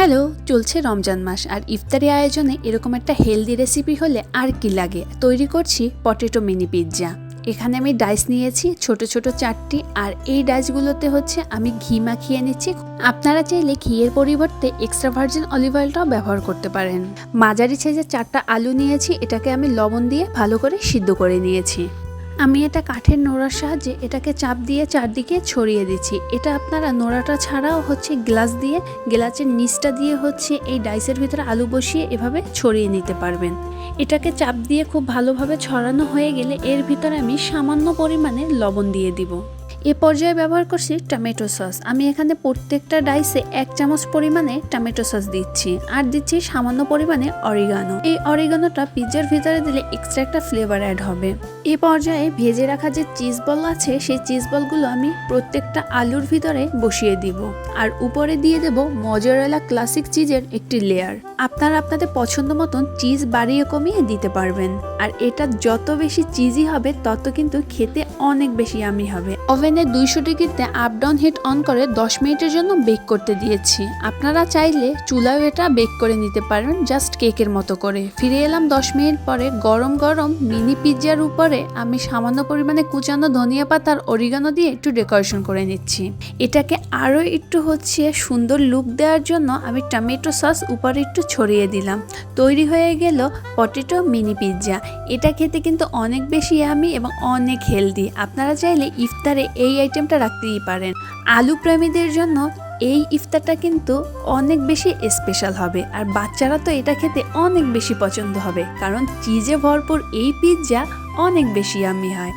Hello, চলছে রমজান মাস আর ইফতারি আয়োজনে এরকম একটা হেলদি রেসিপি হলে আর কি লাগে। তৈরি করছি পটেটো মিনি পিৎজা। এখানে আমি ডাইস নিয়েছি ছোট ছোট 4টি, আর এই ডাইসগুলোতে হচ্ছে আমি ঘি মাখিয়ে নিচ্ছি। আপনারা চাইলে ঘিয়ের পরিবর্তে এক্সট্রা ভার্জিন অলিভ অয়েলটাও ব্যবহার করতে পারেন। মাঝারি সাইজের 4টা আলু নিয়েছি, এটাকে আমি লবণ দিয়ে ভালো করে সিদ্ধ করে নিয়েছি। আমি এটা কাঠের নোড়ার সাহায্যে এটাকে চাপ দিয়ে চারদিকে ছড়িয়ে দিচ্ছি। এটা আপনারা নোড়াটা ছাড়াও হচ্ছে গ্লাস দিয়ে, গ্লাসের নিচটা দিয়ে হচ্ছে এই ডাইসের ভিতরে আলু বসিয়ে এভাবে ছড়িয়ে নিতে পারবেন। এটাকে চাপ দিয়ে খুব ভালোভাবে ছড়ানো হয়ে গেলে এর ভিতরে আমি সামান্য পরিমাণে লবণ দিয়ে দিব। এ পর্যায়ে ব্যবহার করছি টমেটো সস। আমি এখানে প্রত্যেকটা ডাইসে 1 চামচ পরিমাণে টমেটো সস দিচ্ছি, আর দিচ্ছি সামান্য পরিমাণে অরিগানো। এই অরিগানোটা পিৎজার ভিতরে দিলে এক্সট্রা একটা ফ্লেভার অ্যাড হবে। এ পর্যায়ে ভেজে রাখা যে চিজ বল আছে, সেই চিজ বলগুলো আমি প্রত্যেকটা আলুর ভিতরে বসিয়ে দিব, আর উপরে দিয়ে দেব মজারেলা ক্লাসিক চিজের একটি লেয়ার। আপনারা আপনাদের পছন্দ মতন চিজ বাড়িয়ে কমিয়ে দিতে পারবেন, আর এটা যত বেশি চিজি হবে তত কিন্তু খেতে অনেক বেশি ইয়ামি হবে। ওভেনে 200 ডিগ্রিতে আপ ডাউন হিট অন করে 10 মিনিটের জন্য বেক করতে দিয়েছি। আপনারা চাইলে চুলায় এটা বেক করে নিতে পারেন, জাস্ট কেকের মতো করে। ফিরে এলাম 10 মিনিট পরে। গরম গরম মিনি পিৎজার উপরে আমি সামান্য পরিমাণে কুচানো ধনিয়া পাতা আর অরিগানো দিয়ে একটু ডেকোরেশন করে নিচ্ছি। এটাকে আরও একটু হচ্ছে সুন্দর লুক দেওয়ার জন্য আমি টমেটো সস উপরে একটু ছড়িয়ে দিলাম। তৈরি হয়ে গেল পটেটো মিনি পিৎজা। এটা খেতে কিন্তু অনেক বেশি ইয়ামি এবং অনেক হেলদি। আপনারা চাইলে ইফতারে এই আইটেমটা রাখতেই পারেন। আলু প্রেমীদের জন্য এই ইফতারটা কিন্তু অনেক বেশি স্পেশাল হবে, আর বাচ্চারা তো এটা খেতে অনেক বেশি পছন্দ হবে, কারণ চিজে ভরপুর এই পিৎজা অনেক বেশি ইয়ামি হয়।